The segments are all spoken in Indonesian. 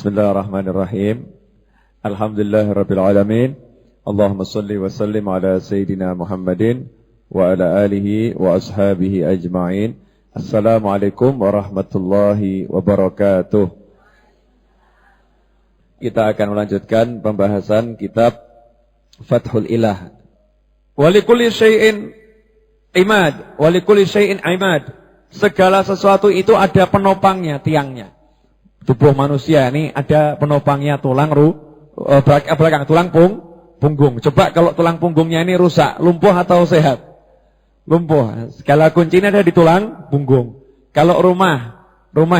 Bismillahirrahmanirrahim. Alhamdulillahirabbil alamin. Allahumma shalli wa sallim ala sayyidina Muhammadin wa ala alihi wa ashabihi ajma'in. Assalamualaikum warahmatullahi wabarakatuh. Kita akan melanjutkan pembahasan kitab Fathul Ilah. Wa likulli syai'in imad, wa likulli syai'in imad. Segala sesuatu itu ada penopangnya, tiangnya. Tubuh manusia ini ada penopangnya, tulang belakang, tulang punggung. Coba kalau tulang punggungnya ini rusak, lumpuh atau sehat? Lumpuh. Segala kuncinya ada di tulang punggung. Kalau rumah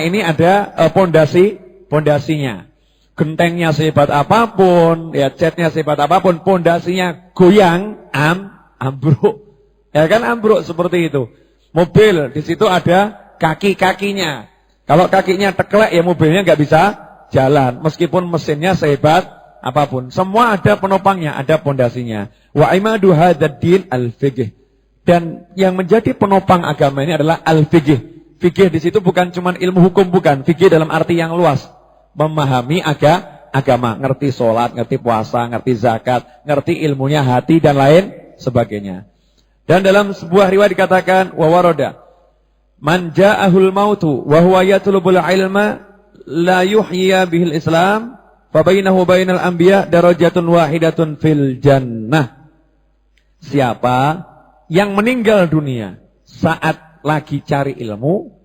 ini ada pondasinya. Gentengnya sehebat apapun, ya catnya sehebat apapun, pondasinya goyang, ambruk. Ya kan ambruk seperti itu. Mobil di situ ada kaki-kakinya. Kalau kakinya teklek ya mobilnya nggak bisa jalan. Meskipun mesinnya sehebat apapun. Semua ada penopangnya, ada pondasinya. Wa imadu hadzal din al-fiqh. Dan yang menjadi penopang agama ini adalah al-fiqh. Fiqh di situ bukan cuma ilmu hukum, bukan. Fiqh dalam arti yang luas. Memahami agama. Ngerti sholat, ngerti puasa, ngerti zakat, ngerti ilmunya hati dan lain sebagainya. Dan dalam sebuah riwayat dikatakan wa warada man ja'ahul mautu wa huwa yatlubul ilma la yuhyiya bihil Islam fa bainahu bainal anbiya darajatun wahidatun fil jannah. Siapa yang meninggal dunia saat lagi cari ilmu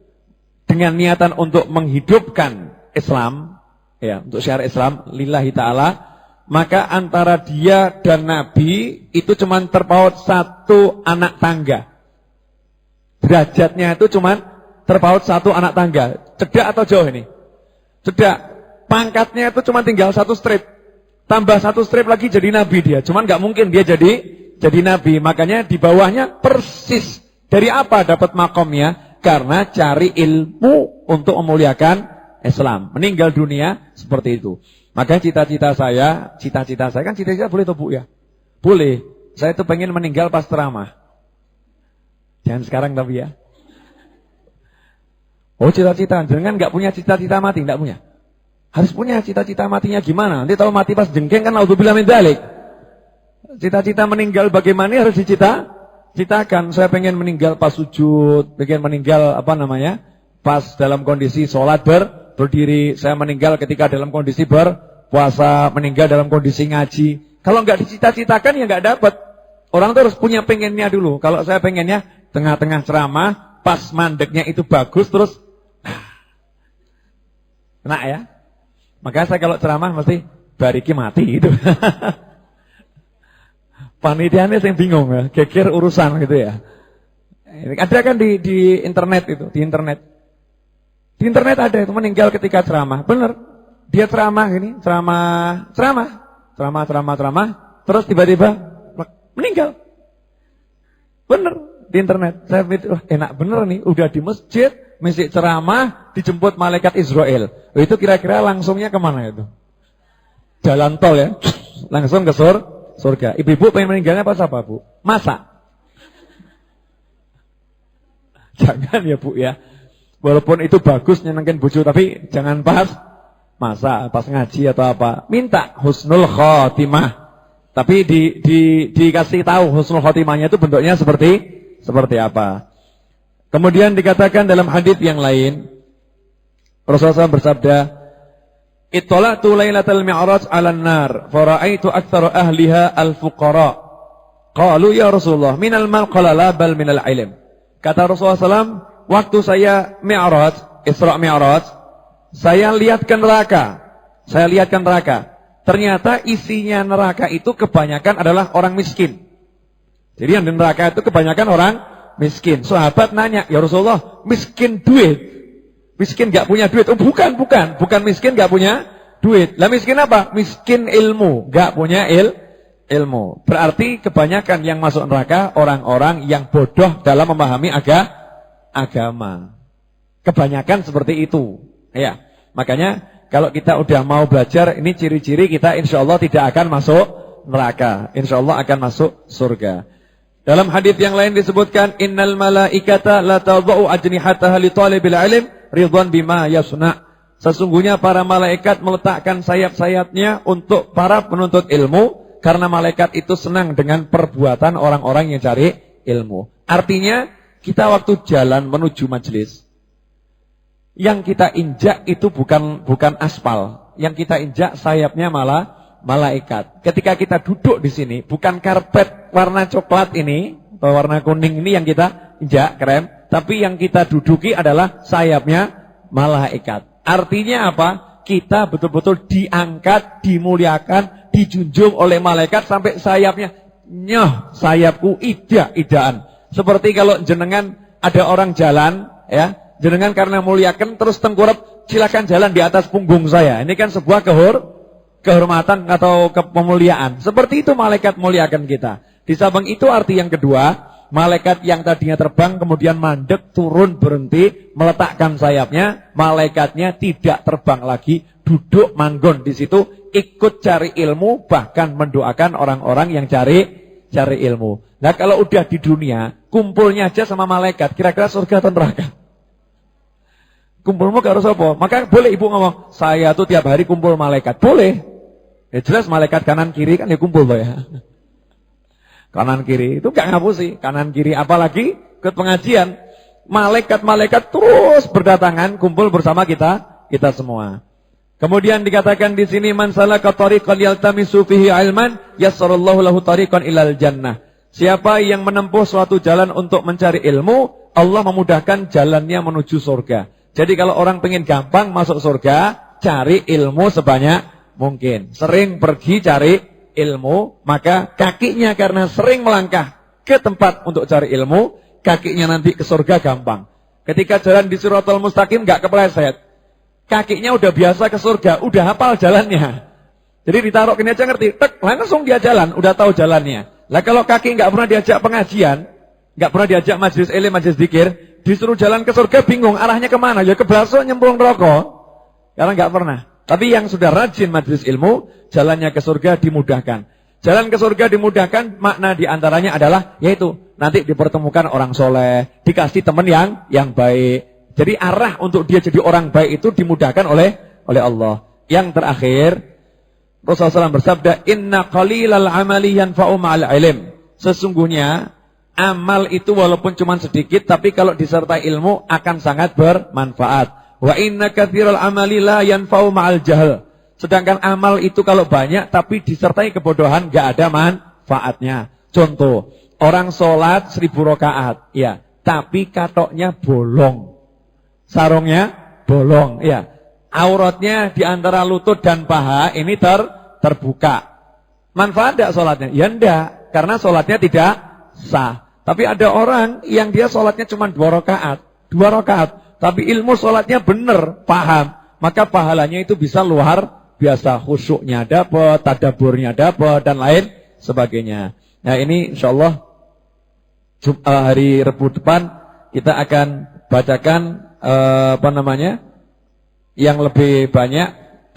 dengan niatan untuk menghidupkan Islam, ya, untuk syariat Islam lillahi taala, maka antara dia dan Nabi itu cuma terpaut satu anak tangga. Derajatnya itu cuma terpaut satu anak tangga. Cedak atau jauh ini? Cedak. Pangkatnya itu cuma tinggal satu strip. Tambah satu strip lagi jadi nabi dia. Cuman nggak mungkin dia jadi nabi. Makanya di bawahnya persis. Dari apa dapat makomnya? Karena cari ilmu untuk memuliakan Islam. Meninggal dunia seperti itu. Makanya cita-cita saya kan cita-cita boleh atau Bu ya? Boleh. Saya tuh pengen meninggal pas ceramah. Jangan sekarang tapi ya. Oh cita-cita, jangan nggak punya cita-cita mati, nggak punya. Harus punya cita-cita matinya gimana? Nanti tahu mati pas jengking kan naudzubillah min dzalik. Cita-cita meninggal bagaimana harus dicitakan. Saya pengen meninggal pas sujud, pengen meninggal pas dalam kondisi sholat berdiri. Saya meninggal ketika dalam kondisi berpuasa, meninggal dalam kondisi ngaji. Kalau nggak dicita-citakan ya nggak dapat. Orang tuh harus punya pengennya dulu. Kalau saya pengennya tengah-tengah ceramah, pas mandeknya itu bagus, terus kena ya. Maka saya kalau ceramah mesti bariki mati gitu. Panitianya yang bingung ya, geger urusan gitu ya. Ada kan di internet itu, di internet. Di internet ada itu meninggal ketika ceramah. Bener. Dia ceramah gini, ceramah, terus tiba-tiba meninggal. Bener. Di internet. Saya pikir, wah enak bener nih. Udah di masjid, mesti ceramah, dijemput malaikat Israel. Itu kira-kira langsungnya kemana itu? Jalan tol ya. Langsung ke surga. Ibu-ibu pengen meninggalnya pas apa Bu? Masak. Jangan ya Bu ya. Walaupun itu bagus nyenengin bojo, tapi jangan pas masak, pas ngaji atau apa. Minta husnul khotimah. Tapi dikasih tahu husnul khotimahnya itu bentuknya seperti apa. Kemudian dikatakan dalam hadis yang lain, Rasulullah SAW bersabda, "Ittala'tu lailatal mi'raj 'alan nar, fa ra'aitu aktsara ahliha al-fuqara." Qalu ya Rasulullah, minal mal? Qala la bal minal ilm. Kata Rasulullah SAW, waktu saya mi'raj, Isra Mi'raj, saya lihat ke neraka. Ternyata isinya neraka itu kebanyakan adalah orang miskin. Jadi yang di neraka itu kebanyakan orang miskin. Sahabat nanya, ya Rasulullah, miskin duit? Miskin gak punya duit? Oh bukan miskin gak punya duit. Lah miskin apa? Miskin ilmu, gak punya ilmu. Berarti kebanyakan yang masuk neraka orang-orang yang bodoh dalam memahami agama. Kebanyakan seperti itu. Ya, makanya kalau kita udah mau belajar, ini ciri-ciri kita insya Allah tidak akan masuk neraka. Insya Allah akan masuk surga. Dalam hadis yang lain disebutkan, innal malaikata la tadau ajnihataha li talibil ilm ridwan bima yasna. Sesungguhnya para malaikat meletakkan sayap-sayapnya untuk para penuntut ilmu, karena malaikat itu senang dengan perbuatan orang-orang yang cari ilmu. Artinya, kita waktu jalan menuju majelis, yang kita injak itu bukan aspal, yang kita injak sayapnya malah malaikat. Ketika kita duduk di sini, bukan karpet warna coklat ini atau warna kuning ini yang kita injak krem, tapi yang kita duduki adalah sayapnya malaikat. Artinya apa? Kita betul-betul diangkat, dimuliakan, dijunjung oleh malaikat sampai sayapnya, nyoh sayapku ida-idaan. Seperti kalau jenengan ada orang jalan, ya, jenengan karena muliakan terus tengkurap, silakan jalan di atas punggung saya. Ini kan sebuah kehormatan atau kepemuliaan. Seperti itu malaikat muliakan kita. Di samping itu arti yang kedua, malaikat yang tadinya terbang kemudian mandek, turun, berhenti, meletakkan sayapnya, malaikatnya tidak terbang lagi, duduk manggon di situ, ikut cari ilmu, bahkan mendoakan orang-orang yang cari ilmu. Nah, kalau udah di dunia, kumpulnya aja sama malaikat, kira-kira surga atau neraka? Kumpulmu harus apa? Maka boleh ibu ngomong, saya tuh tiap hari kumpul malaikat. Boleh. Ya jelas malaikat kanan kiri kan ya kumpul ya. Kanan kiri itu gak ngapusi, kanan kiri apalagi ikut pengajian. Malaikat-malaikat terus berdatangan kumpul bersama kita semua. Kemudian dikatakan di sini man salaka tariqan yaltamisu fihi ilman yassarallahu lahu tariqan ilal jannah. Siapa yang menempuh suatu jalan untuk mencari ilmu, Allah memudahkan jalannya menuju surga. Jadi kalau orang pengen gampang masuk surga, cari ilmu sebanyak mungkin. Sering pergi cari ilmu, maka kakinya karena sering melangkah ke tempat untuk cari ilmu, kakinya nanti ke surga gampang. Ketika jalan di Shiratal Mustaqim gak kepleset, kakinya udah biasa ke surga, udah hafal jalannya. Jadi ditaruh kini aja ngerti, tek, langsung dia jalan, udah tahu jalannya. Lah kalau kaki gak pernah diajak pengajian, gak pernah diajak majelis ilmu, majelis zikir, disuruh jalan ke surga bingung arahnya kemana, ya ke blasok nyemplung rokok. Karena gak pernah. Tapi yang sudah rajin majelis ilmu, jalannya ke surga dimudahkan. Jalan ke surga dimudahkan, makna diantaranya adalah, yaitu nanti dipertemukan orang soleh, dikasih teman yang baik. Jadi arah untuk dia jadi orang baik itu dimudahkan oleh Allah. Yang terakhir, Rasulullah SAW bersabda, Inna qalilal amali yanfa'u ma'al ilm. Sesungguhnya, amal itu walaupun cuma sedikit, tapi kalau disertai ilmu akan sangat bermanfaat. Wa inna katsiral amali la yanfa'u ma'al jahl. Sedangkan amal itu kalau banyak tapi disertai kebodohan gak ada manfaatnya. Contoh, orang sholat 1000 rakaat, ya, tapi katoknya bolong. Sarungnya bolong, ya. Auratnya di antara lutut dan paha ini terbuka. Manfaat enggak sholatnya? Ya enggak, karena sholatnya tidak sah. Tapi ada orang yang dia sholatnya cuma 2 rakaat, tapi ilmu sholatnya benar, paham, maka pahalanya itu bisa luar biasa, khusyuknya dapat, tadaburnya dapat, dan lain sebagainya. Nah ini insyaallah hari Rabu depan kita akan bacakan yang lebih banyak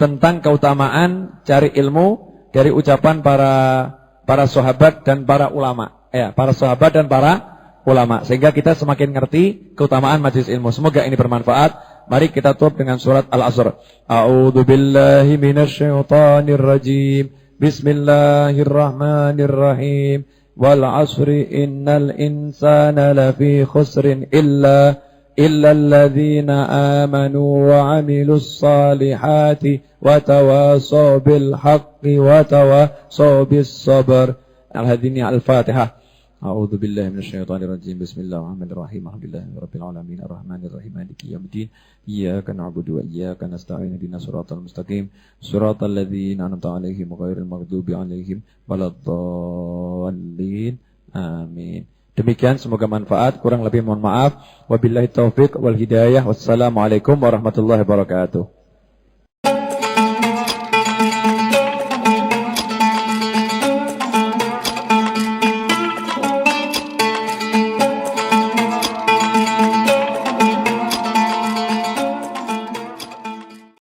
tentang keutamaan cari ilmu dari ucapan para sahabat dan para ulama, ya, para sahabat dan para ulama, sehingga kita semakin ngerti keutamaan majelis ilmu. Semoga ini bermanfaat. Mari kita tutup dengan surat Al-Asr. A'udzu billahi minasyaitonir rajim. Bismillahirrahmanirrahim. Wal 'asri innal insana lafi khusrin illa alladzina amanu wa 'amilus salihati wa tawasaw bil haqqi wa tawasaw bis sabr. Al-Hadini Al-Fatihah. A'udzu billahi minasyaitonir rajim. Bismillahirrahmanirrahim. Alhamdulillahirabbil alamin arrahmanir rahim maliki yaumiddin. Iyyaka na'budu wa iyyaka nasta'in. Ihdinas siratal mustaqim. Siratal ladzina an'amta 'alaihim ghairil maghdubi 'alaihim waladdallin. Amin. Demikian, semoga manfaat. Kurang lebih mohon maaf. Wabillahi taufik wal hidayah. Wassalamualaikum warahmatullahi wabarakatuh.